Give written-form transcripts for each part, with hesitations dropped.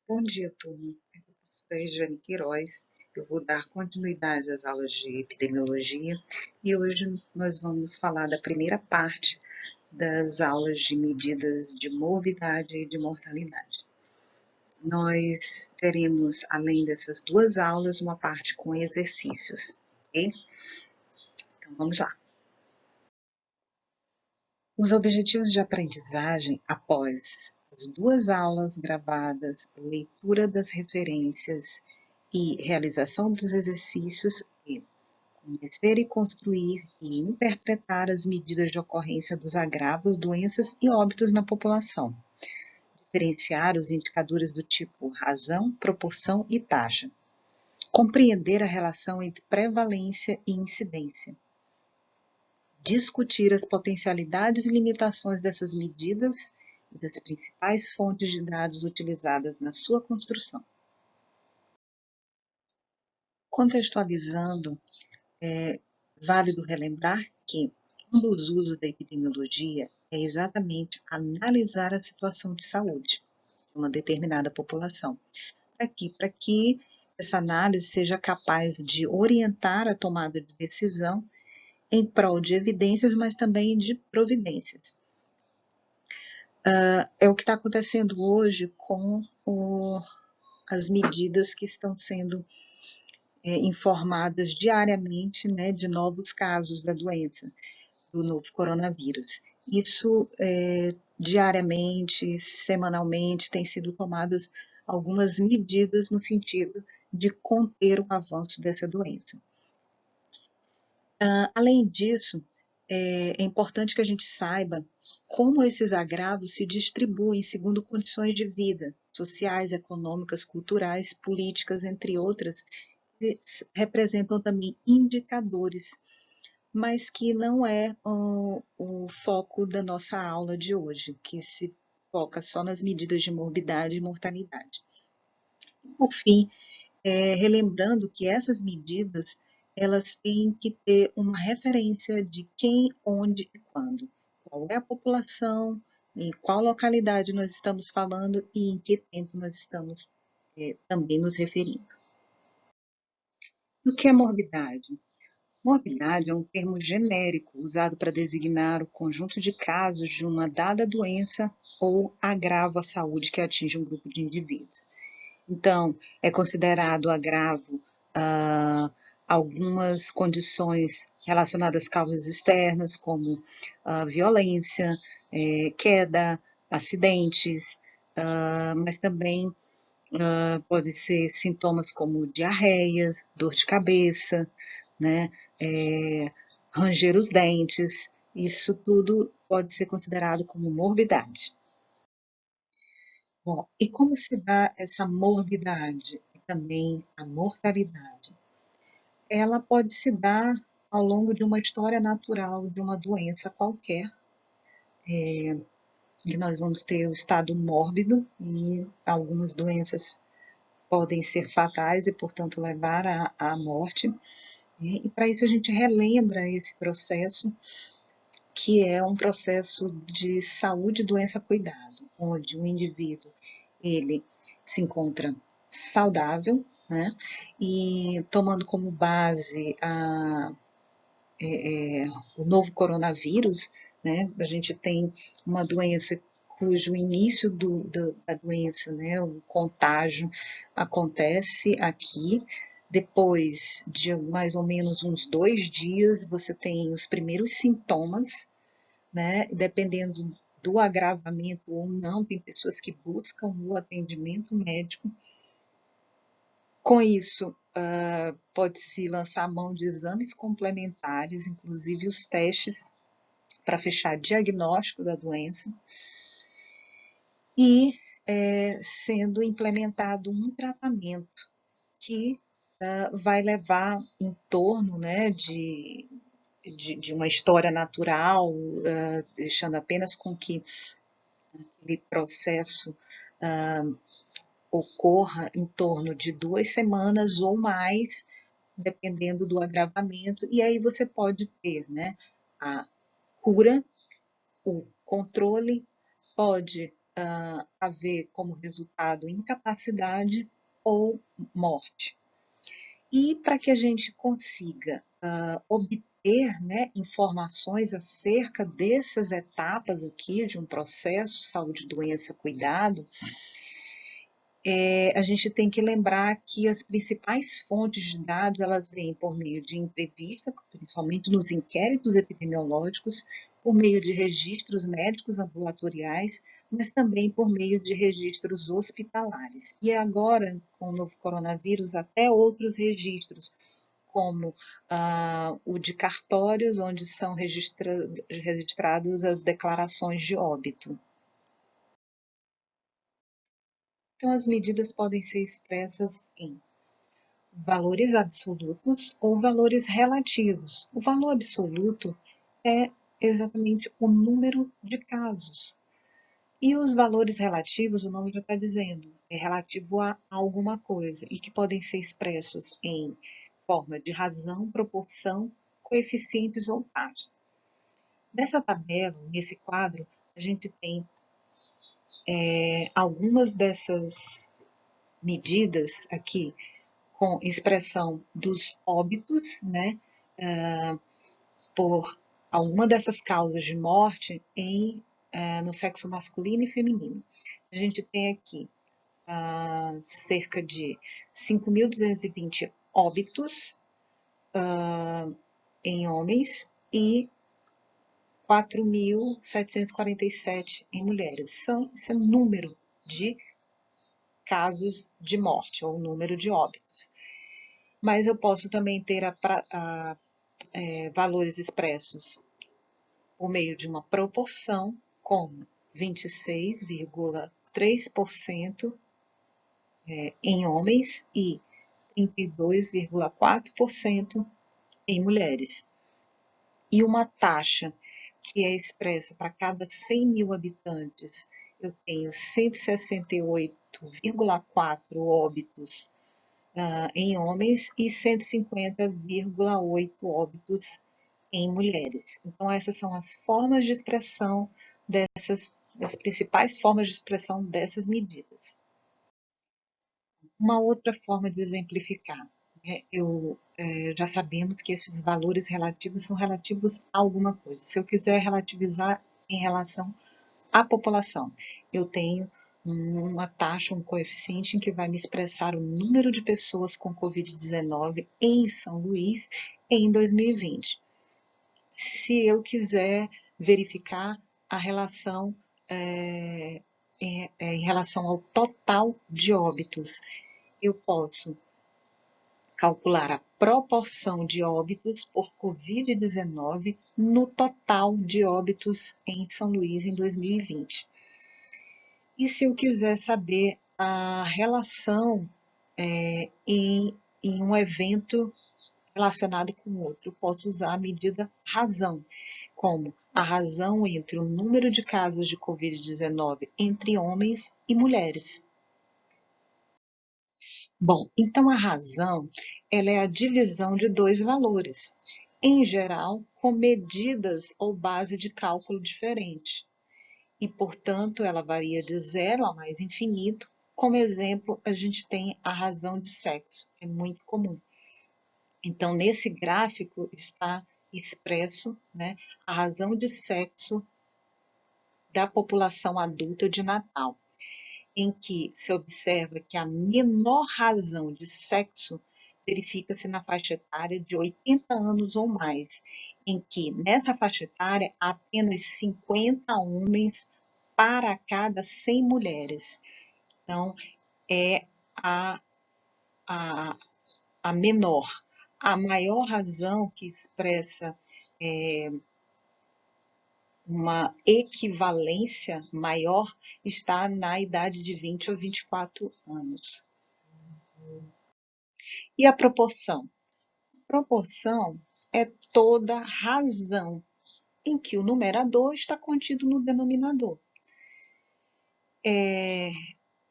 Bom dia, turma. Eu sou a professora Regiane Queiroz. Eu vou dar continuidade às aulas de epidemiologia e hoje nós vamos falar da primeira parte das aulas de medidas de morbidade e de mortalidade. Nós teremos, além dessas duas aulas, uma parte com exercícios, ok? Então, vamos lá. Os objetivos de aprendizagem após as duas aulas gravadas, leitura das referências e realização dos exercícios é conhecer e construir e interpretar as medidas de ocorrência dos agravos, doenças e óbitos na população. Diferenciar os indicadores do tipo razão, proporção e taxa. Compreender a relação entre prevalência e incidência. Discutir as potencialidades e limitações dessas medidas e das principais fontes de dados utilizadas na sua construção. Contextualizando, é válido relembrar que um dos usos da epidemiologia é exatamente analisar a situação de saúde de uma determinada população, para que essa análise seja capaz de orientar a tomada de decisão em prol de evidências, mas também de providências. É o que está acontecendo hoje com as medidas que estão sendo informadas diariamente, né, de novos casos da doença, do novo coronavírus. Isso diariamente, semanalmente, tem sido tomadas algumas medidas no sentido de conter o avanço dessa doença. Além disso, é importante que a gente saiba como esses agravos se distribuem segundo condições de vida, sociais, econômicas, culturais, políticas, entre outras, que representam também indicadores, mas que não é o foco da nossa aula de hoje, que se foca só nas medidas de morbidade e mortalidade. Por fim, relembrando que essas medidas elas têm que ter uma referência de quem, onde e quando. Qual é a população, em qual localidade nós estamos falando e em que tempo nós estamos também nos referindo. O que é morbidade? Morbidade é um termo genérico usado para designar o conjunto de casos de uma dada doença ou agravo à saúde que atinge um grupo de indivíduos. Então, é considerado agravo algumas condições relacionadas a causas externas, como violência, queda, acidentes, mas também pode ser sintomas como diarreia, dor de cabeça, né, ranger os dentes, isso tudo pode ser considerado como morbidade. Bom, e como se dá essa morbidade e também a mortalidade? Ela pode se dar ao longo de uma história natural de uma doença qualquer, e nós vamos ter o estado mórbido e algumas doenças podem ser fatais e, portanto, levar à morte. E para isso a gente relembra esse processo, que é um processo de saúde, doença, cuidado, onde o indivíduo ele se encontra saudável, né, e tomando como base o novo coronavírus, né, a gente tem uma doença cujo início da doença, né, o contágio acontece aqui, depois de mais ou menos uns 2 dias, você tem os primeiros sintomas, né, dependendo do agravamento ou não, tem pessoas que buscam o atendimento médico. Com isso, pode-se lançar a mão de exames complementares, inclusive os testes para fechar diagnóstico da doença, e sendo implementado um tratamento que vai levar em torno, né, de uma história natural, deixando apenas com que aquele processo ocorra em torno de 2 semanas ou mais, dependendo do agravamento, e aí você pode ter, né, a cura, o controle, pode haver como resultado incapacidade ou morte. E para que a gente consiga obter, né, informações acerca dessas etapas aqui de um processo, saúde, doença, cuidado, a gente tem que lembrar que as principais fontes de dados, elas vêm por meio de entrevista, principalmente nos inquéritos epidemiológicos, por meio de registros médicos ambulatoriais, mas também por meio de registros hospitalares. E agora, com o novo coronavírus, até outros registros, como o de cartórios, onde são registrados as declarações de óbito. Então, as medidas podem ser expressas em valores absolutos ou valores relativos. O valor absoluto é exatamente o número de casos. E os valores relativos, o nome já está dizendo, é relativo a alguma coisa e que podem ser expressos em forma de razão, proporção, coeficientes ou taxas. Nessa tabela, nesse quadro, a gente tem algumas dessas medidas aqui com expressão dos óbitos, né, por alguma dessas causas de morte no sexo masculino e feminino. A gente tem aqui cerca de 5.220 óbitos em homens e 4.747 em mulheres. Esse é o número de casos de morte, ou número de óbitos. Mas eu posso também ter valores expressos por meio de uma proporção, como 26,3% em homens e 32,4% em mulheres. E uma taxa que é expressa para cada 100 mil habitantes, eu tenho 168,4 óbitos em homens e 150,8 óbitos em mulheres. Então, essas são as formas de expressão as principais formas de expressão dessas medidas. Uma outra forma de exemplificar, já sabemos que esses valores relativos são relativos a alguma coisa. Se eu quiser relativizar em relação à população, eu tenho uma taxa, um coeficiente em que vai me expressar o número de pessoas com Covid-19 em São Luís em 2020. Se eu quiser verificar a relação em relação ao total de óbitos, eu posso calcular a proporção de óbitos por Covid-19 no total de óbitos em São Luís em 2020. E se eu quiser saber a relação em um evento relacionado com outro, eu posso usar a medida razão, como a razão entre o número de casos de Covid-19 entre homens e mulheres. Bom, então a razão, ela é a divisão de dois valores, em geral, com medidas ou base de cálculo diferente. E, portanto, ela varia de zero a mais infinito. Como exemplo, a gente tem a razão de sexo, é muito comum. Então, nesse gráfico está expresso, né, a razão de sexo da população adulta de Natal, em que se observa que a menor razão de sexo verifica-se na faixa etária de 80 anos ou mais, em que nessa faixa etária há apenas 50 homens para cada 100 mulheres. Então, é a, a menor. A maior razão que expressa uma equivalência maior está na idade de 20 ou 24 anos. E a proporção? Proporção é toda razão em que o numerador está contido no denominador.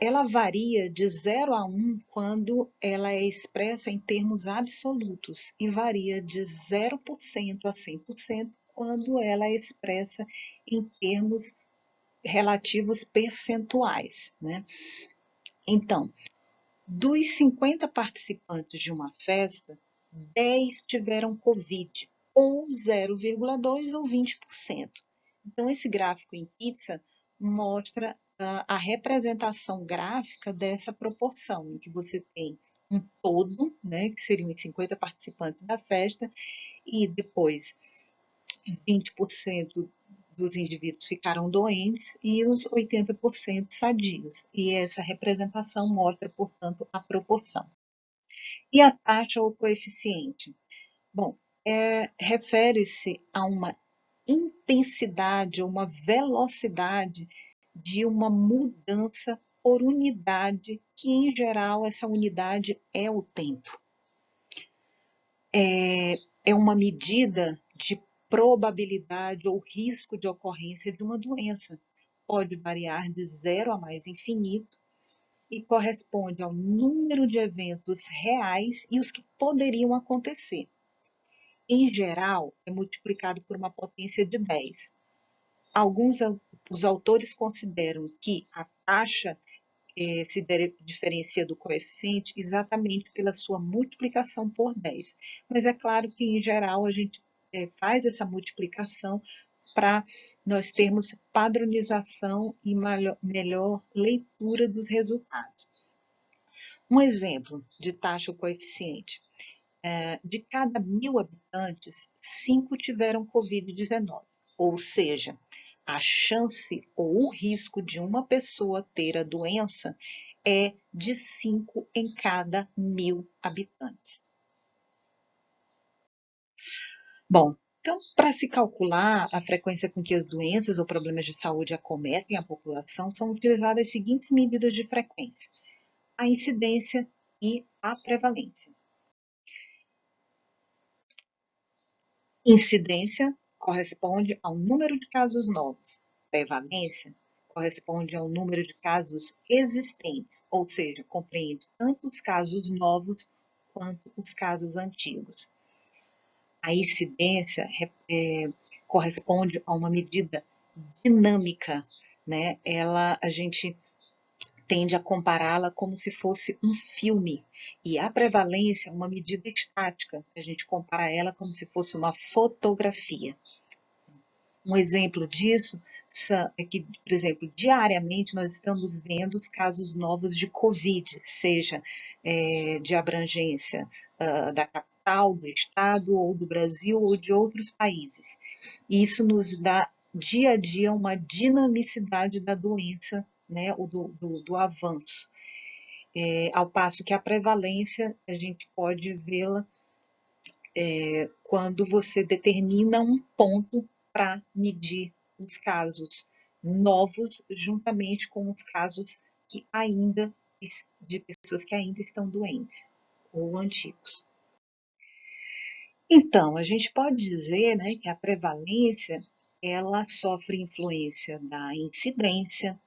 Ela varia de 0 a 1 quando ela é expressa em termos absolutos e varia de 0% a 100% quando ela é expressa em termos relativos percentuais, né? Então, dos 50 participantes de uma festa, 10 tiveram Covid, ou 0,2 ou 20%. Então, esse gráfico em pizza mostra a representação gráfica dessa proporção, em que você tem um todo, né, que seriam os 50 participantes da festa, e depois 20% dos indivíduos ficaram doentes e os 80% sadios. E essa representação mostra, portanto, a proporção. E a taxa ou coeficiente? Bom, refere-se a uma intensidade ou uma velocidade de uma mudança por unidade, que em geral essa unidade é o tempo. É uma medida de probabilidade ou risco de ocorrência de uma doença. Pode variar de zero a mais infinito e corresponde ao número de eventos reais e os que poderiam acontecer. Em geral, é multiplicado por uma potência de 10. Os autores consideram que a taxa se diferencia do coeficiente exatamente pela sua multiplicação por 10. Mas é claro que, em geral, a gente faz essa multiplicação para nós termos padronização e melhor leitura dos resultados. Um exemplo de taxa ou coeficiente. De cada 1.000 habitantes, 5 tiveram Covid-19. Ou seja, a chance ou o risco de uma pessoa ter a doença é de 5 em cada 1.000 habitantes. Bom, então, para se calcular a frequência com que as doenças ou problemas de saúde acometem a população, são utilizadas as seguintes medidas de frequência: a incidência e a prevalência. Incidência corresponde ao número de casos novos. Prevalência corresponde ao número de casos existentes, ou seja, compreende tanto os casos novos quanto os casos antigos. A incidência corresponde a uma medida dinâmica, né? A gente tende a compará-la como se fosse um filme, e a prevalência é uma medida estática, a gente compara ela como se fosse uma fotografia. Um exemplo disso é que, por exemplo, diariamente nós estamos vendo os casos novos de Covid, seja de abrangência da capital, do estado, ou do Brasil, ou de outros países. E isso nos dá, dia a dia, uma dinamicidade da doença, né, do avanço. Ao passo que a prevalência, a gente pode vê-la quando você determina um ponto para medir os casos novos, juntamente com os casos de pessoas que ainda estão doentes ou antigos. Então, a gente pode dizer, né, que a prevalência ela sofre influência da incidência,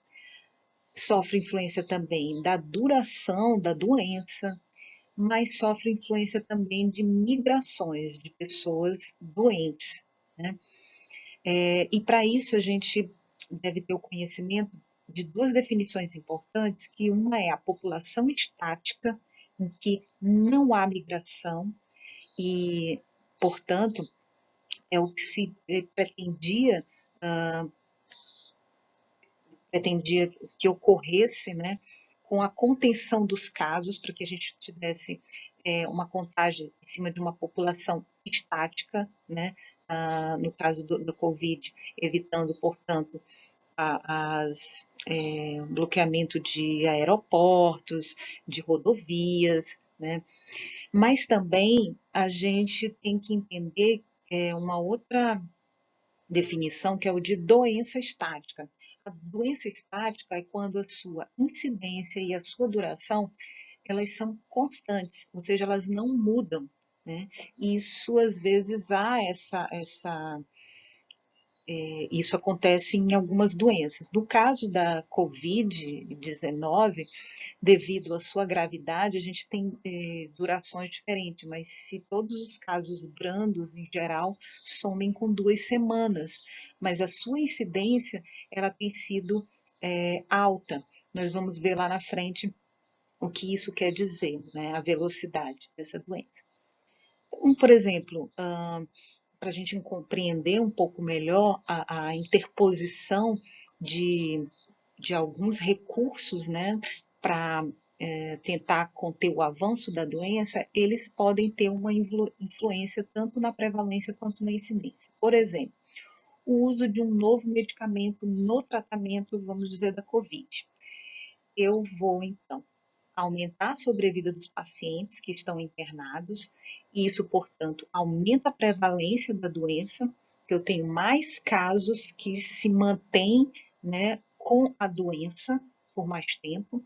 sofre influência também da duração da doença, mas sofre influência também de migrações de pessoas doentes, né? E para isso a gente deve ter o conhecimento de duas definições importantes, que uma é a população estática, em que não há migração e, portanto, é o que se pretendia que ocorresse, né, com a contenção dos casos, para que a gente tivesse uma contagem em cima de uma população estática, né, no caso do Covid, evitando, portanto, bloqueamento de aeroportos, de rodovias, né? Mas também a gente tem que entender uma outra definição, que é o de doença estática. A doença estática é quando a sua incidência e a sua duração, elas são constantes, ou seja, elas não mudam, né? E isso, às vezes, há Isso acontece em algumas doenças. No caso da Covid-19, devido à sua gravidade, a gente tem durações diferentes, mas se todos os casos brandos, em geral, somem com 2 semanas, mas a sua incidência, ela tem sido alta. Nós vamos ver lá na frente o que isso quer dizer, né, a velocidade dessa doença. Então, por exemplo, para a gente compreender um pouco melhor a interposição de, de alguns recursos, né, para tentar conter o avanço da doença, eles podem ter uma influência tanto na prevalência quanto na incidência. Por exemplo, o uso de um novo medicamento no tratamento, vamos dizer, da COVID. Eu vou, então, aumentar a sobrevida dos pacientes que estão internados, e isso, portanto, aumenta a prevalência da doença, que eu tenho mais casos que se mantêm, né, com a doença por mais tempo.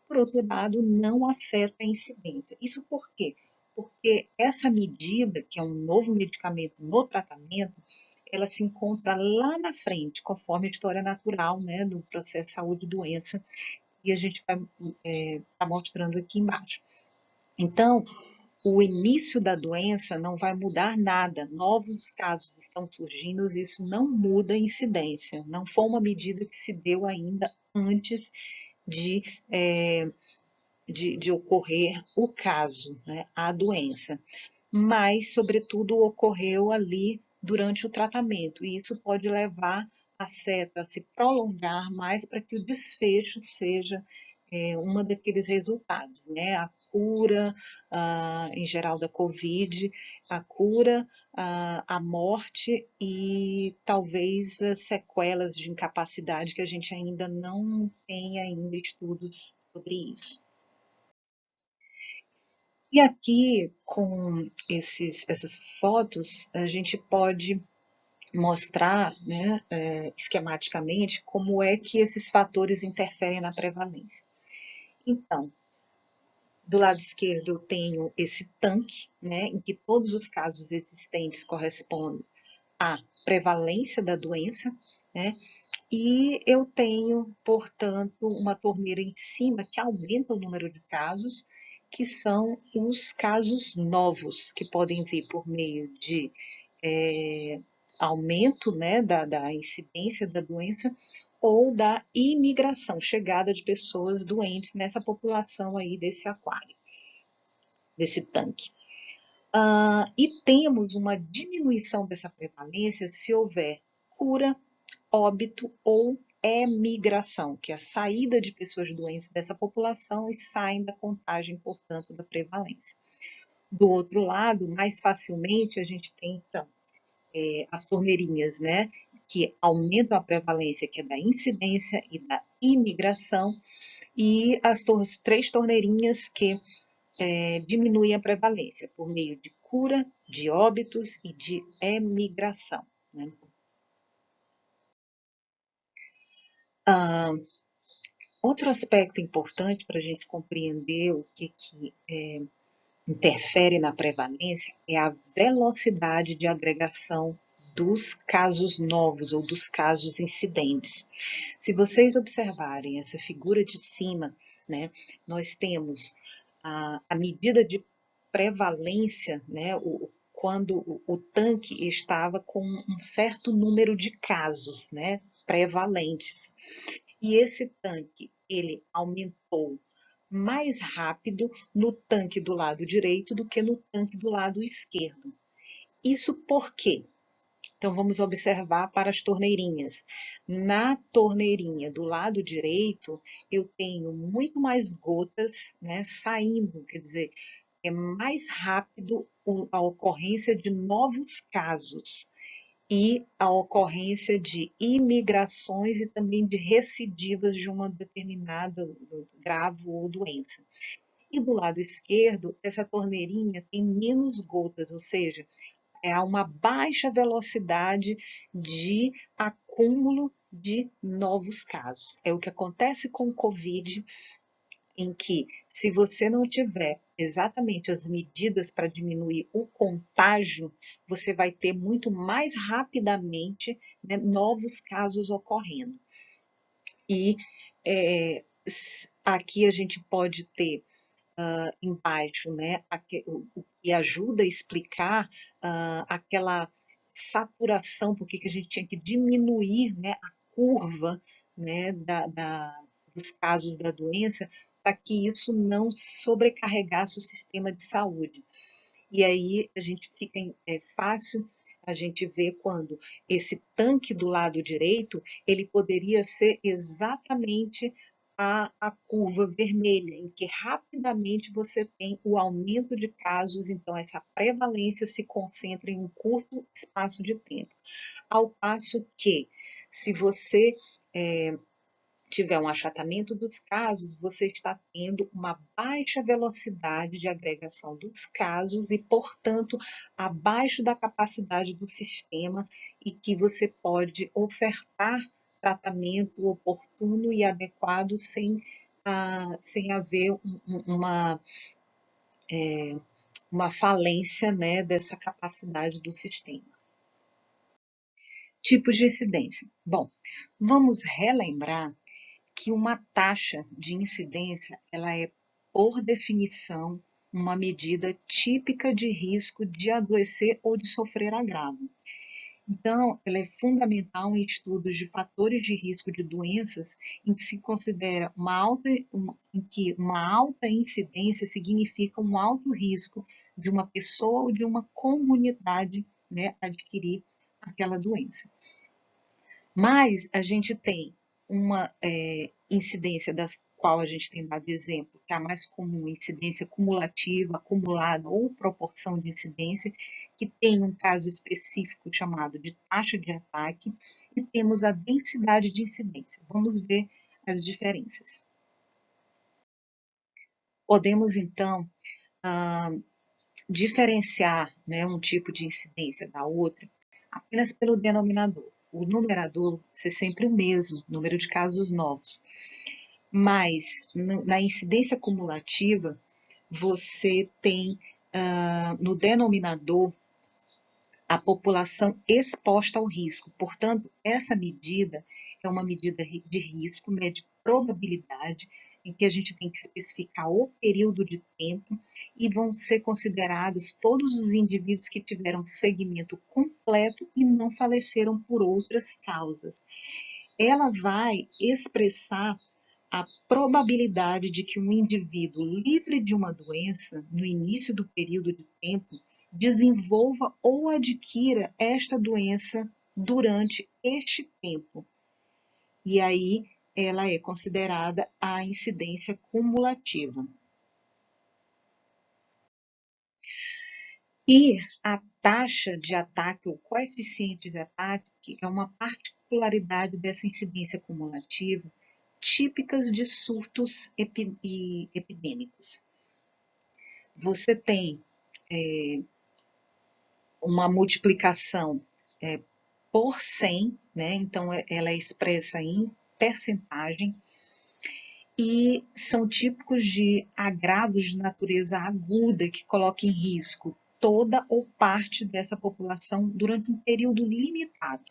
Por outro lado, não afeta a incidência. Isso por quê? Porque essa medida, que é um novo medicamento no tratamento, ela se encontra lá na frente, conforme a história natural, né, do processo saúde e doença, e a gente vai tá mostrando aqui embaixo. Então, o início da doença não vai mudar nada, novos casos estão surgindo, isso não muda a incidência, não foi uma medida que se deu ainda antes de, de ocorrer o caso, né, a doença, mas, sobretudo, ocorreu ali durante o tratamento, e isso pode levar a seta a se prolongar mais para que o desfecho seja uma daqueles resultados, né? A cura, em geral, da Covid, a cura, a morte e talvez as sequelas de incapacidade que a gente ainda não tem ainda estudos sobre isso. E aqui, com essas fotos, a gente pode mostrar, né, esquematicamente, como é que esses fatores interferem na prevalência. Então, do lado esquerdo eu tenho esse tanque, né, em que todos os casos existentes correspondem à prevalência da doença, né, e eu tenho, portanto, uma torneira em cima que aumenta o número de casos, que são os casos novos, que podem vir por meio de aumento, né, da incidência da doença ou da imigração, chegada de pessoas doentes nessa população aí desse aquário, desse tanque. E temos uma diminuição dessa prevalência se houver cura, óbito ou emigração, que é a saída de pessoas doentes dessa população e saem da contagem, portanto, da prevalência. Do outro lado, mais facilmente, a gente tem, então, as torneirinhas, né, que aumentam a prevalência, que é da incidência e da imigração, e as 3 torneirinhas que diminuem a prevalência por meio de cura, de óbitos e de emigração, né? Outro aspecto importante para a gente compreender o que interfere na prevalência é a velocidade de agregação dos casos novos ou dos casos incidentes. Se vocês observarem essa figura de cima, né, nós temos a medida de prevalência, né, quando o tanque estava com um certo número de casos, né, prevalentes. E esse tanque, ele aumentou mais rápido no tanque do lado direito do que no tanque do lado esquerdo. Isso por quê? Então, vamos observar para as torneirinhas. Na torneirinha do lado direito, eu tenho muito mais gotas, né, saindo, quer dizer, é mais rápido a ocorrência de novos casos e a ocorrência de imigrações e também de recidivas de uma determinada grave ou doença. E do lado esquerdo, essa torneirinha tem menos gotas, ou seja, há uma baixa velocidade de acúmulo de novos casos. É o que acontece com o COVID em que, se você não tiver exatamente as medidas para diminuir o contágio, você vai ter muito mais rapidamente, né, novos casos ocorrendo. E aqui a gente pode ter embaixo, né, o que ajuda a explicar aquela saturação, porque que a gente tinha que diminuir, né, a curva, né, dos casos da doença, para que isso não sobrecarregasse o sistema de saúde. E aí a gente fica fácil a gente ver quando esse tanque do lado direito, ele poderia ser exatamente a curva vermelha, em que rapidamente você tem o aumento de casos, então essa prevalência se concentra em um curto espaço de tempo. Ao passo que, se você tiver um achatamento dos casos, você está tendo uma baixa velocidade de agregação dos casos e, portanto, abaixo da capacidade do sistema e que você pode ofertar tratamento oportuno e adequado sem haver uma falência, né, dessa capacidade do sistema. Tipos de incidência. Bom, vamos relembrar que uma taxa de incidência, ela é, por definição, uma medida típica de risco de adoecer ou de sofrer agravo. Então, ela é fundamental em estudos de fatores de risco de doenças em que se considera em que uma alta incidência significa um alto risco de uma pessoa ou de uma comunidade, né, adquirir aquela doença. Mas a gente tem uma incidência das qual a gente tem dado exemplo, que é a mais comum, incidência cumulativa, acumulada ou proporção de incidência, que tem um caso específico chamado de taxa de ataque, e temos a densidade de incidência. Vamos ver as diferenças. Podemos, então, diferenciar, né, um tipo de incidência da outra apenas pelo denominador. O numerador ser sempre o mesmo, número de casos novos. Mas na incidência cumulativa, você tem no denominador a população exposta ao risco. Portanto, essa medida é uma medida de risco, mede probabilidade, em que a gente tem que especificar o período de tempo e vão ser considerados todos os indivíduos que tiveram segmento completo e não faleceram por outras causas. Ela vai expressar a probabilidade de que um indivíduo livre de uma doença, no início do período de tempo, desenvolva ou adquira esta doença durante este tempo. E aí ela é considerada a incidência cumulativa. E a taxa de ataque, o coeficiente de ataque, é uma particularidade dessa incidência cumulativa, típicas de surtos epidêmicos. Você tem uma multiplicação por 100, né? Então ela é expressa em percentagem, e são típicos de agravos de natureza aguda que colocam em risco toda ou parte dessa população durante um período limitado.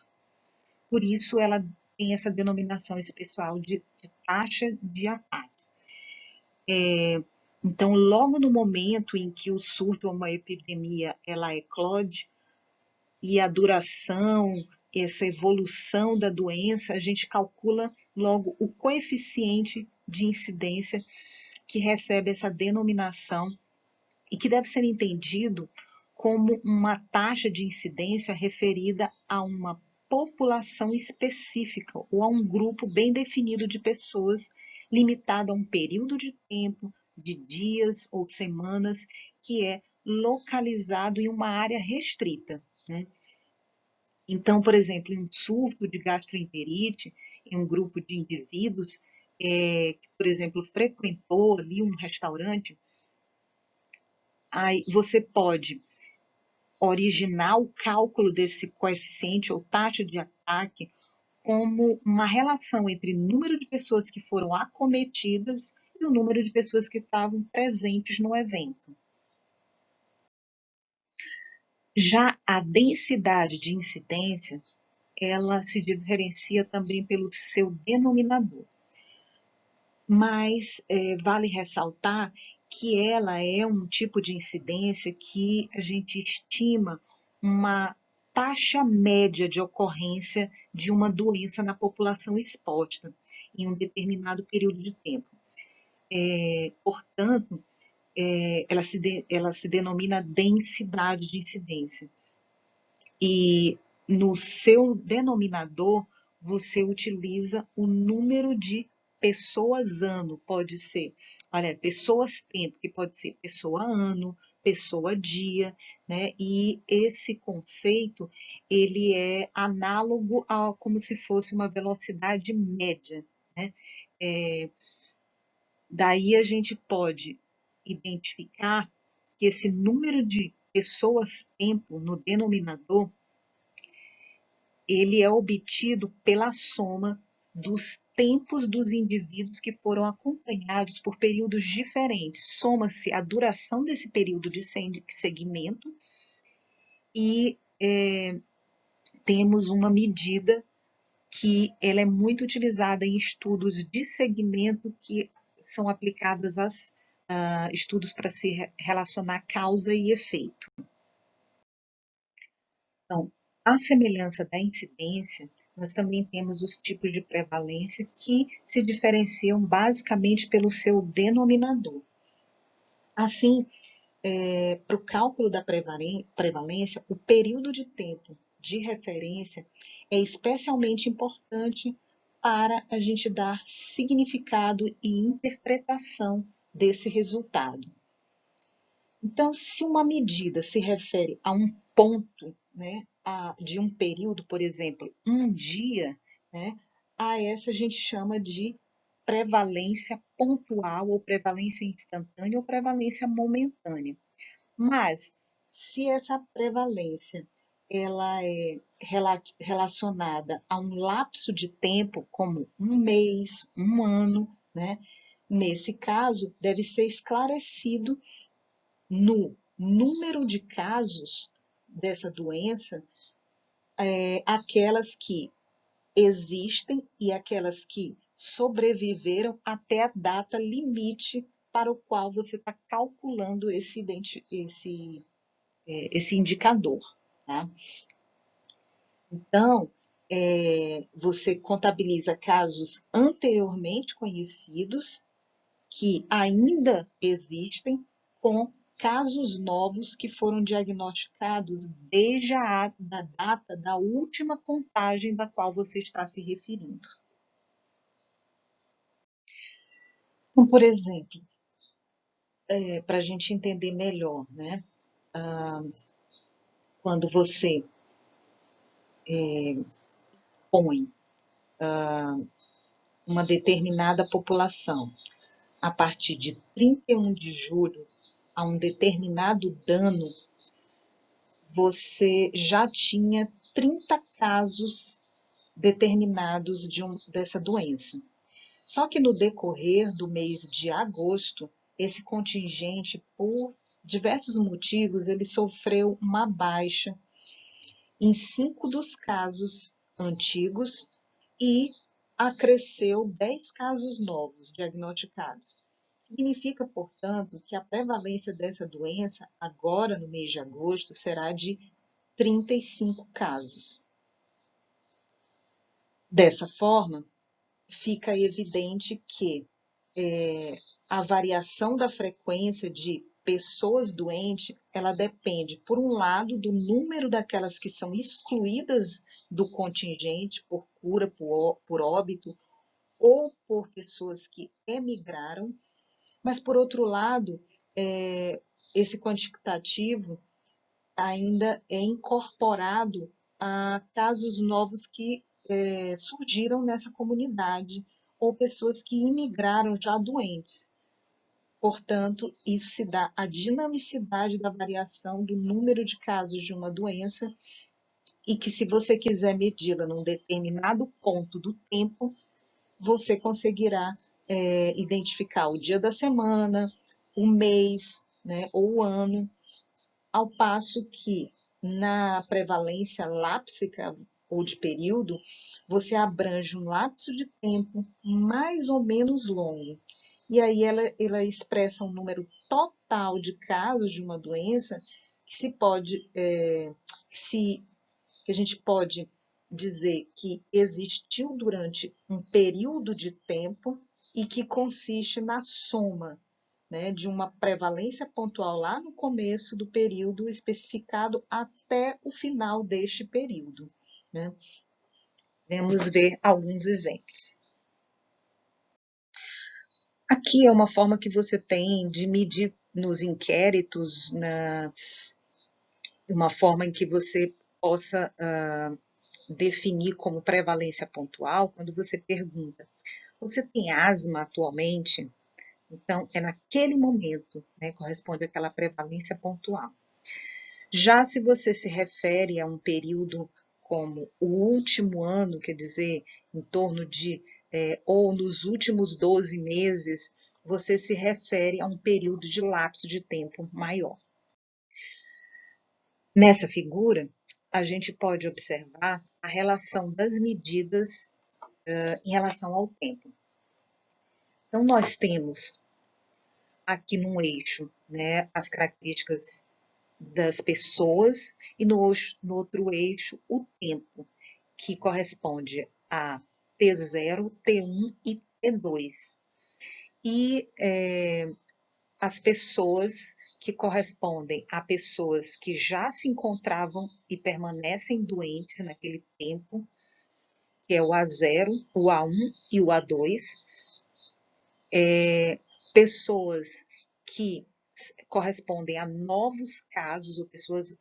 Por isso ela tem essa denominação especial de taxa de ataque. Então, logo no momento em que o surto ou uma epidemia ela eclode, e a duração, essa evolução da doença, a gente calcula logo o coeficiente de incidência que recebe essa denominação e que deve ser entendido como uma taxa de incidência referida a uma população específica ou a um grupo bem definido de pessoas, limitado a um período de tempo, de dias ou semanas, que é localizado em uma área restrita, né? Então, por exemplo, em um surto de gastroenterite, em um grupo de indivíduos que, por exemplo, frequentou ali um restaurante, aí você pode originar o cálculo desse coeficiente ou taxa de ataque como uma relação entre o número de pessoas que foram acometidas e o número de pessoas que estavam presentes no evento. Já a densidade de incidência, ela se diferencia também pelo seu denominador. Mas vale ressaltar que ela é um tipo de incidência que a gente estima uma taxa média de ocorrência de uma doença na população exposta em um determinado período de tempo. Portanto, ela se denomina densidade de incidência. E no seu denominador, você utiliza o número de pessoas ano, pode ser, olha, pessoas tempo, que pode ser pessoa ano, pessoa dia, né? E esse conceito, ele é análogo a como se fosse uma velocidade média, né? Daí a gente pode identificar que esse número de pessoas tempo no denominador ele é obtido pela soma dos tempos dos indivíduos que foram acompanhados por períodos diferentes. Soma-se a duração desse período de segmento e temos uma medida que ela é muito utilizada em estudos de segmento que são aplicadas a estudos para se relacionar causa e efeito. Então, à semelhança da incidência, nós também temos os tipos de prevalência que se diferenciam basicamente pelo seu denominador. Assim, para o cálculo da prevalência, o período de tempo de referência é especialmente importante para a gente dar significado e interpretação desse resultado. Então, se uma medida se refere a um ponto, né, de um período, por exemplo, um dia, né, a essa a gente chama de prevalência pontual, ou prevalência instantânea, ou prevalência momentânea. Mas, se essa prevalência ela é relacionada a um lapso de tempo, como um mês, um ano, né, nesse caso, deve ser esclarecido no número de casos dessa doença, aquelas que existem e aquelas que sobreviveram até a data limite para o qual você está calculando esse indicador. Tá? Então, você contabiliza casos anteriormente conhecidos que ainda existem com casos novos que foram diagnosticados desde a data da última contagem da qual você está se referindo. Então, por exemplo, para a gente entender melhor, né? Quando você põe uma determinada população a partir de 31 de julho a um determinado dano, você já tinha 30 casos determinados dessa doença. Só que no decorrer do mês de agosto, esse contingente, por diversos motivos, ele sofreu uma baixa em 5 dos casos antigos e acresceu 10 casos novos diagnosticados. Significa, portanto, que a prevalência dessa doença, agora no mês de agosto, será de 35 casos. Dessa forma, fica evidente que a variação da frequência de pessoas doentes, ela depende, por um lado, do número daquelas que são excluídas do contingente por cura, por óbito, ou por pessoas que emigraram, mas, por outro lado, esse quantitativo ainda é incorporado a casos novos que surgiram nessa comunidade, ou pessoas que imigraram já doentes. Portanto, isso se dá a dinamicidade da variação do número de casos de uma doença e que, se você quiser medi-la num determinado ponto do tempo, você conseguirá identificar o dia da semana, o mês, né, ou o ano, ao passo que na prevalência lápsica ou de período, você abrange um lapso de tempo mais ou menos longo. E aí ela expressa um número total de casos de uma doença que que a gente pode dizer que existiu durante um período de tempo e que consiste na soma, né, de uma prevalência pontual lá no começo do período especificado até o final deste período, né? Vamos ver alguns exemplos. Aqui é uma forma que você tem de medir nos inquéritos, uma forma em que você possa definir como prevalência pontual, quando você pergunta: você tem asma atualmente? Então, é naquele momento, né, corresponde àquela prevalência pontual. Já se você se refere a um período como o último ano, quer dizer, em torno de, ou nos últimos 12 meses, você se refere a um período de lapso de tempo maior. Nessa figura, a gente pode observar a relação das medidas em relação ao tempo. Então, nós temos aqui num eixo, né, as características das pessoas e no outro eixo o tempo, que corresponde a T0, T1 e T2. E as pessoas que correspondem a pessoas que já se encontravam e permanecem doentes naquele tempo, que é o A0, o A1 e o A2. Pessoas que correspondem a novos casos ou pessoas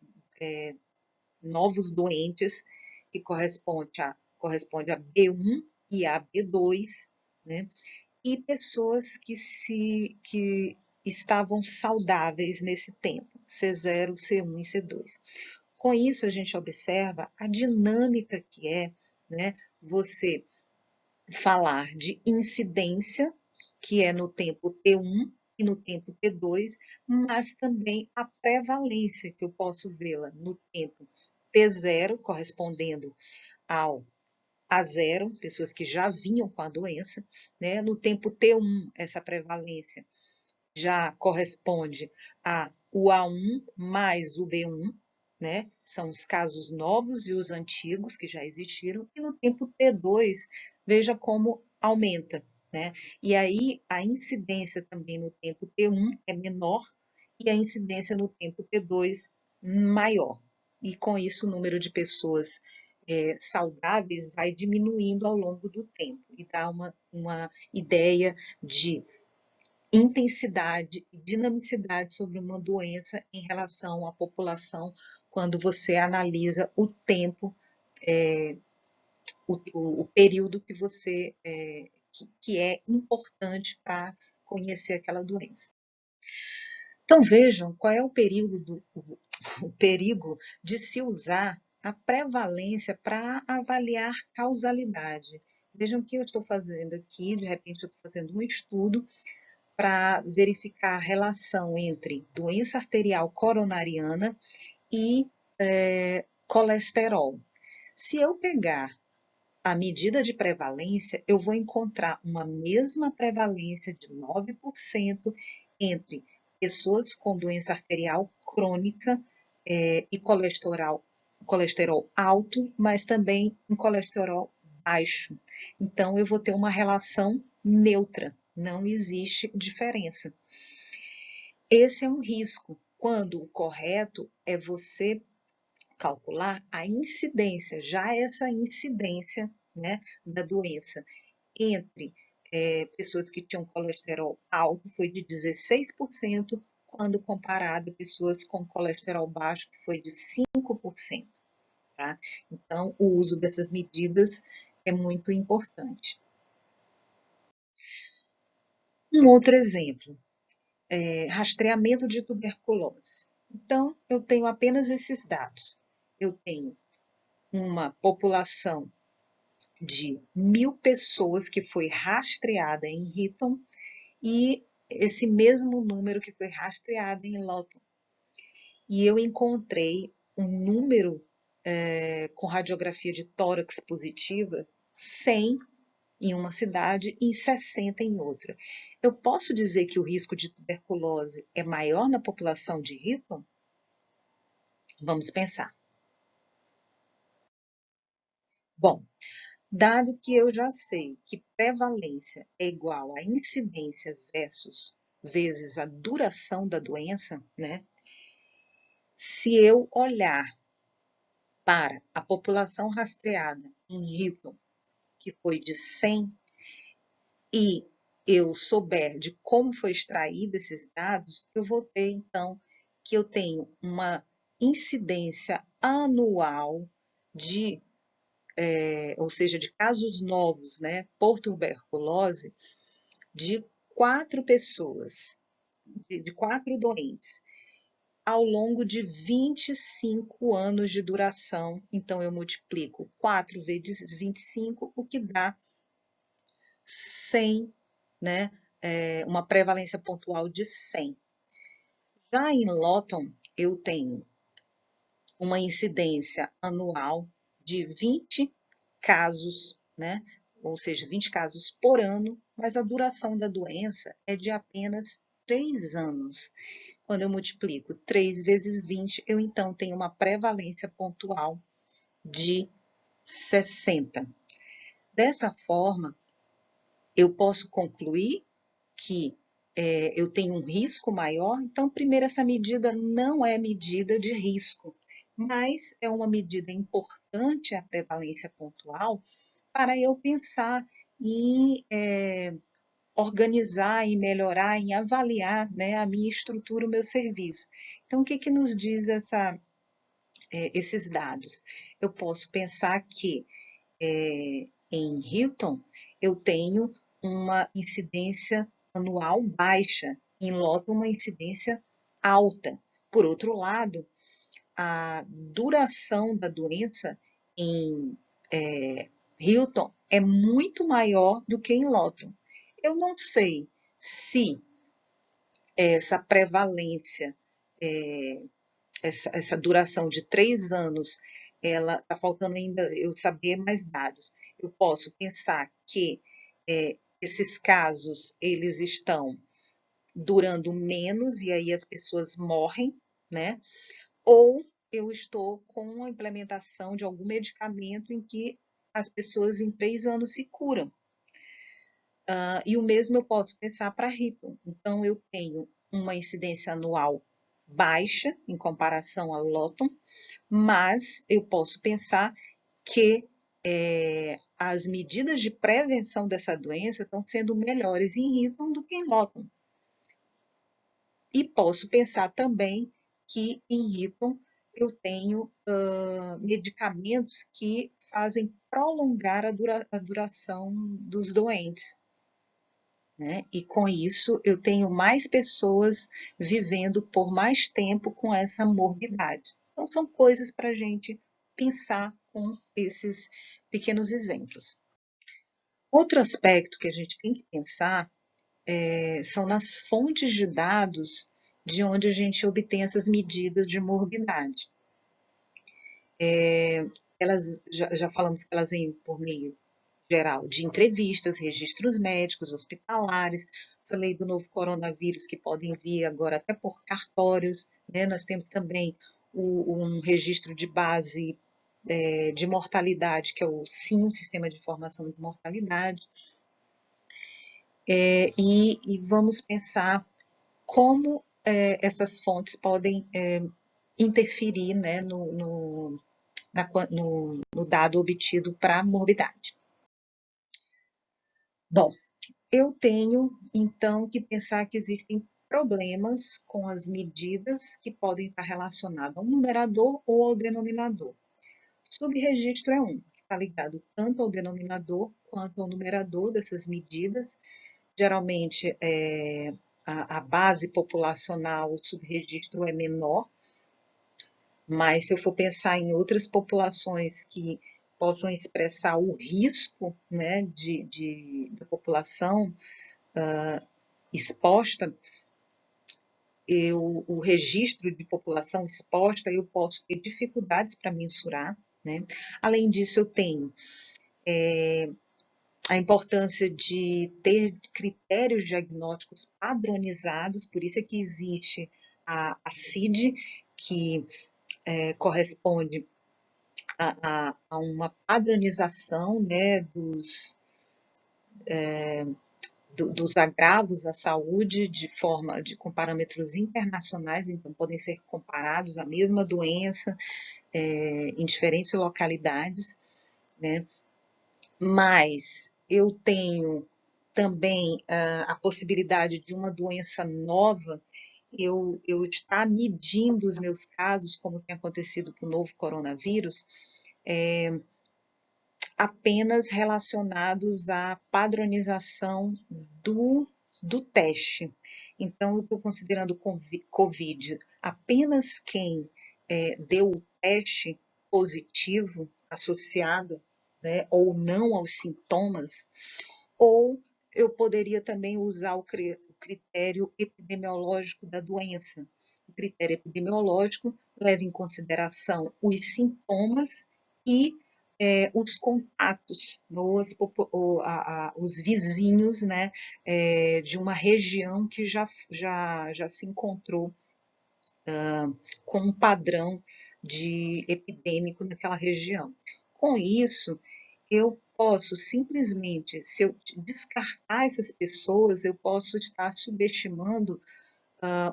novos doentes, que corresponde a B1 e a B2, né? E pessoas que estavam saudáveis nesse tempo, C0, C1 e C2. Com isso, a gente observa a dinâmica que é, né, você falar de incidência, que é no tempo T1 e no tempo T2, mas também a prevalência, que eu posso vê-la no tempo T0, correspondendo ao A0, pessoas que já vinham com a doença, né? No tempo T1, essa prevalência já corresponde a o A1 mais o B1, né? São os casos novos e os antigos que já existiram, e no tempo T2, veja como aumenta, né? E aí a incidência também no tempo T1 é menor e a incidência no tempo T2 maior. E com isso o número de pessoas saudáveis vai diminuindo ao longo do tempo e dá uma ideia de intensidade e dinamicidade sobre uma doença em relação à população quando você analisa o tempo, o período que você que é importante para conhecer aquela doença. Então vejam qual é o perigo de se usar a prevalência para avaliar causalidade. Vejam que eu estou fazendo aqui, de repente eu estou fazendo um estudo para verificar a relação entre doença arterial coronariana e colesterol. Se eu pegar a medida de prevalência, eu vou encontrar uma mesma prevalência de 9% entre pessoas com doença arterial crônica e colesterol alto, mas também um colesterol baixo. Então, eu vou ter uma relação neutra, não existe diferença. Esse é um risco, quando o correto é você calcular a incidência, já essa incidência, né, da doença entre pessoas que tinham colesterol alto foi de 16%, quando comparado a pessoas com colesterol baixo, que foi de 5%. Tá? Então, o uso dessas medidas é muito importante. Um outro exemplo, rastreamento de tuberculose. Então, eu tenho apenas esses dados. Eu tenho uma população de 1.000 pessoas que foi rastreada em Hitton e esse mesmo número que foi rastreado em Lawton. E eu encontrei um número com radiografia de tórax positiva 100 em uma cidade e 60 em outra. Eu posso dizer que o risco de tuberculose é maior na população de Hitton? Vamos pensar. Bom, dado que eu já sei que prevalência é igual a incidência vezes a duração da doença, né? Se eu olhar para a população rastreada em Hitton, que foi de 100, e eu souber de como foi extraído esses dados, eu vou ter, então, que eu tenho uma incidência anual de, ou seja, de casos novos, né, por tuberculose, de 4 pessoas, de 4 doentes, ao longo de 25 anos de duração. Então, eu multiplico 4 vezes 25, o que dá 100, né? Uma prevalência pontual de 100. Já em Lawton, eu tenho uma incidência anual de 20 casos, né? Ou seja, 20 casos por ano, mas a duração da doença é de apenas 3 anos. Quando eu multiplico 3 vezes 20, eu então tenho uma prevalência pontual de 60. Dessa forma, eu posso concluir que eu tenho um risco maior. Então, primeiro, essa medida não é medida de risco, mas é uma medida importante, a prevalência pontual, para eu pensar em organizar, em melhorar, em avaliar, né, a minha estrutura, o meu serviço. Então, o que, que nos diz esses dados? Eu posso pensar que em Hilton, eu tenho uma incidência anual baixa, em Lawton, uma incidência alta. Por outro lado, a duração da doença em Hilton é muito maior do que em Lawton. Eu não sei se essa prevalência, essa duração de 3 anos, ela está faltando ainda eu saber mais dados. Eu posso pensar que esses casos eles estão durando menos e aí as pessoas morrem, né? Ou eu estou com a implementação de algum medicamento em que as pessoas em 3 anos se curam. E o mesmo eu posso pensar para Riton. Então, eu tenho uma incidência anual baixa em comparação a Lawton, mas eu posso pensar que as medidas de prevenção dessa doença estão sendo melhores em Hitton do que em Lawton. E posso pensar também que em Hitton eu tenho medicamentos que fazem prolongar a duração dos doentes, né? E com isso eu tenho mais pessoas vivendo por mais tempo com essa morbidade. Então, são coisas para a gente pensar com esses pequenos exemplos. Outro aspecto que a gente tem que pensar são nas fontes de dados de onde a gente obtém essas medidas de morbidade. Elas já falamos que elas vêm por meio geral de entrevistas, registros médicos, hospitalares. Falei do novo coronavírus que podem vir agora até por cartórios, né? Nós temos também um registro de base de mortalidade, que é o SIM, Sistema de Informação de Mortalidade. E vamos pensar como essas fontes podem interferir, né, no dado obtido para a morbidade. Bom, eu tenho, então, que pensar que existem problemas com as medidas que podem estar relacionadas ao numerador ou ao denominador. Subregistro é um, que está ligado tanto ao denominador quanto ao numerador dessas medidas. Geralmente, a base populacional, o subregistro é menor, mas se eu for pensar em outras populações que possam expressar o risco, né, da população exposta, o registro de população exposta, eu posso ter dificuldades para mensurar, né? Além disso, eu tenho a importância de ter critérios diagnósticos padronizados, por isso é que existe a CID, que corresponde a uma padronização, né, dos agravos à saúde com parâmetros internacionais, então podem ser comparados à mesma doença em diferentes localidades, né? Mas eu tenho também a possibilidade de uma doença nova, eu estar medindo os meus casos, como tem acontecido com o novo coronavírus, apenas relacionados à padronização do teste. Então, eu estou considerando COVID apenas quem deu o teste positivo associado, né, ou não aos sintomas, ou eu poderia também usar o critério epidemiológico da doença. O critério epidemiológico leva em consideração os sintomas e os contatos, os vizinhos, né, de uma região que já se encontrou com um padrão de epidêmico naquela região. Com isso, eu posso simplesmente, se eu descartar essas pessoas, eu posso estar subestimando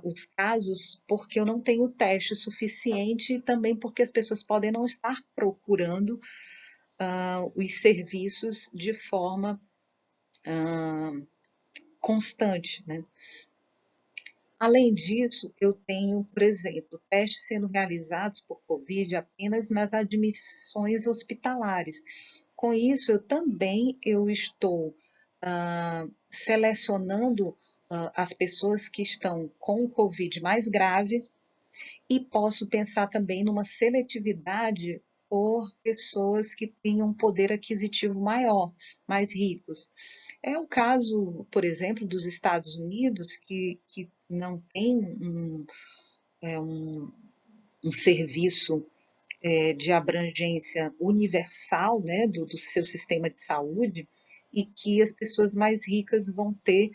os casos porque eu não tenho teste suficiente e também porque as pessoas podem não estar procurando os serviços de forma constante, né? Além disso, eu tenho, por exemplo, testes sendo realizados por COVID apenas nas admissões hospitalares. Com isso, eu estou selecionando as pessoas que estão com o COVID mais grave e posso pensar também numa seletividade por pessoas que tenham um poder aquisitivo maior, mais ricos. É o caso, por exemplo, dos Estados Unidos, que não tem um serviço de abrangência universal, né, do seu sistema de saúde, e que as pessoas mais ricas vão ter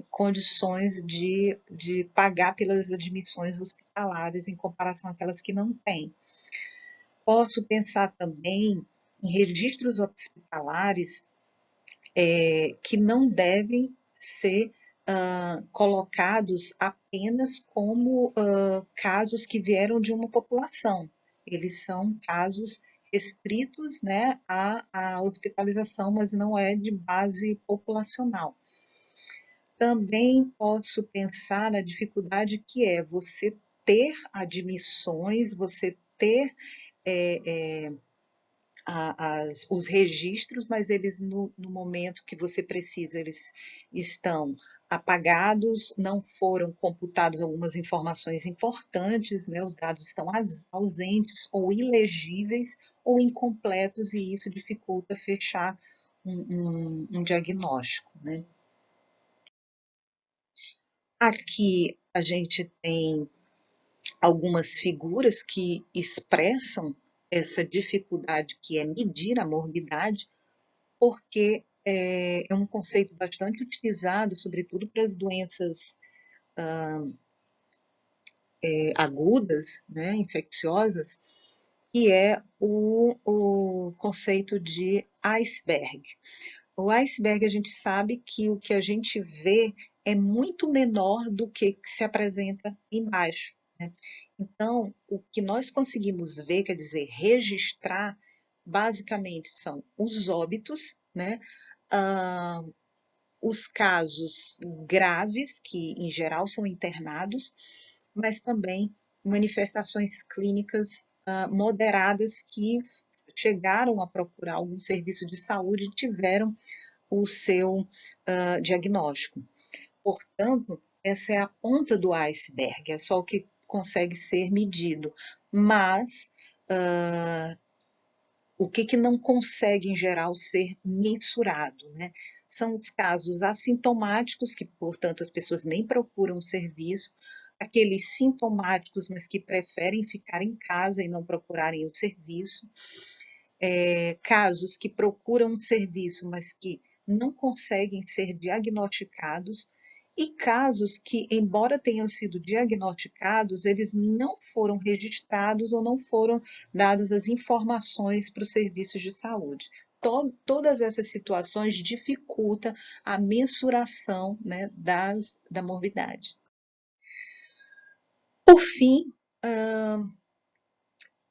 condições de pagar pelas admissões hospitalares em comparação àquelas que não têm. Posso pensar também em registros hospitalares que não devem ser colocados apenas como casos que vieram de uma população. Eles são casos restritos, né, à hospitalização, mas não é de base populacional. Também posso pensar na dificuldade que é você ter admissões, você ter os registros, mas eles no momento que você precisa, eles estão apagados, não foram computadas algumas informações importantes, né? Os dados estão ausentes ou ilegíveis ou incompletos, e isso dificulta fechar um diagnóstico, né? Aqui a gente tem algumas figuras que expressam essa dificuldade que é medir a morbidade, porque é um conceito bastante utilizado, sobretudo para as doenças agudas, né, infecciosas, que é o conceito de iceberg. O iceberg, a gente sabe que o que a gente vê é muito menor do que se apresenta embaixo, né? Então, o que nós conseguimos ver, quer dizer, registrar, basicamente são os óbitos, né? Ah, os casos graves, que em geral são internados, mas também manifestações clínicas moderadas que chegaram a procurar algum serviço de saúde e tiveram o seu diagnóstico. Portanto, essa é a ponta do iceberg, é só o que consegue ser medido, mas o que não consegue, em geral, ser mensurado, né? São os casos assintomáticos, que, portanto, as pessoas nem procuram o serviço, aqueles sintomáticos, mas que preferem ficar em casa e não procurarem o serviço, casos que procuram um serviço, mas que não conseguem ser diagnosticados, e casos que, embora tenham sido diagnosticados, eles não foram registrados ou não foram dadas as informações para os serviços de saúde. Todas essas situações dificultam a mensuração, né, da morbidade. Por fim,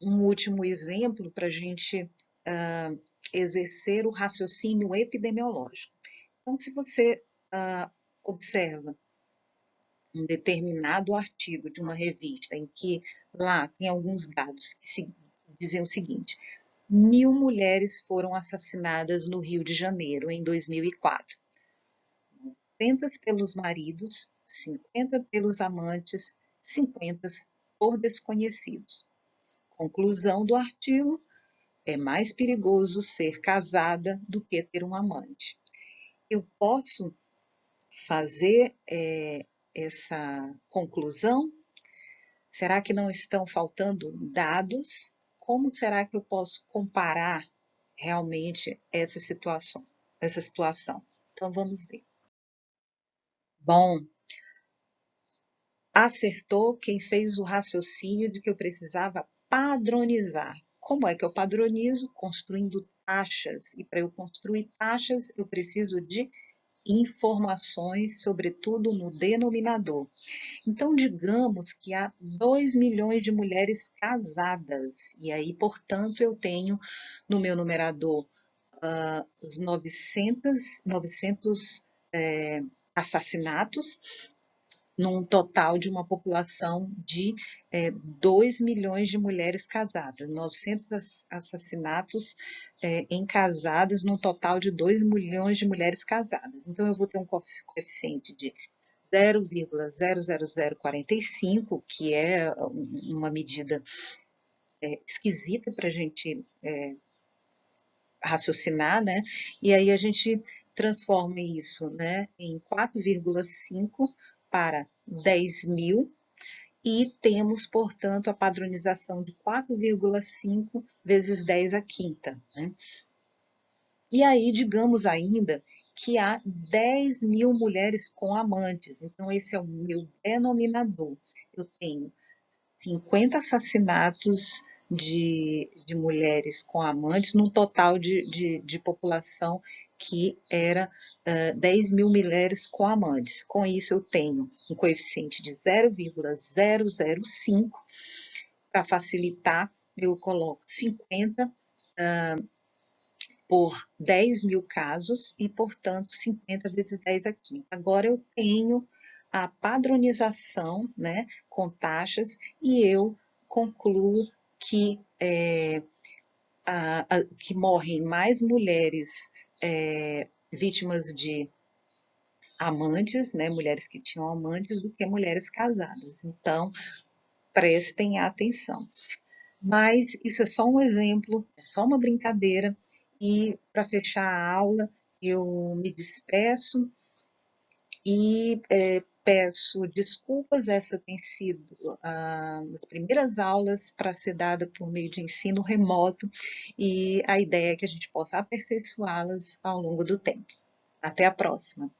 um último exemplo para a gente exercer o raciocínio epidemiológico. Então, se você observa um determinado artigo de uma revista em que lá tem alguns dados que dizem o seguinte: 1.000 mulheres foram assassinadas no Rio de Janeiro em 2004. 900 pelos maridos, 50 pelos amantes, 50 por desconhecidos. Conclusão do artigo: é mais perigoso ser casada do que ter um amante. Eu posso fazer essa conclusão? Será que não estão faltando dados? Como será que eu posso comparar realmente essa situação? Então, vamos ver. Bom, acertou quem fez o raciocínio de que eu precisava padronizar. Como é que eu padronizo? Construindo taxas. E para eu construir taxas, eu preciso de informações, sobretudo no denominador. Então, digamos que há 2 milhões de mulheres casadas, e aí, portanto, eu tenho no meu numerador os 900 assassinatos, num total de uma população de 2 milhões de mulheres casadas, 900 assassinatos em casadas, num total de 2 milhões de mulheres casadas. Então, eu vou ter um coeficiente de 0,00045, que é uma medida esquisita para a gente raciocinar, né? E aí a gente transforma isso, né, em 4,5 para 10.000, e temos, portanto, a padronização de 4,5 vezes 10 à quinta, né? E aí, digamos ainda que há 10.000 mulheres com amantes. Então, esse é o meu denominador. Eu tenho 50 assassinatos de mulheres com amantes, num total de população que era 10.000 mulheres com amantes. Com isso, eu tenho um coeficiente de 0,005. Para facilitar, eu coloco 50 por 10.000 casos e, portanto, 50 vezes 10 aqui. Agora eu tenho a padronização, né, com taxas, e eu concluo que, que morrem mais mulheres vítimas de amantes, né, mulheres que tinham amantes, do que mulheres casadas. Então, prestem atenção. Mas isso é só um exemplo, é só uma brincadeira. E para fechar a aula, eu me despeço e peço desculpas. Essa tem sido as primeiras aulas para ser dada por meio de ensino remoto, e a ideia é que a gente possa aperfeiçoá-las ao longo do tempo. Até a próxima!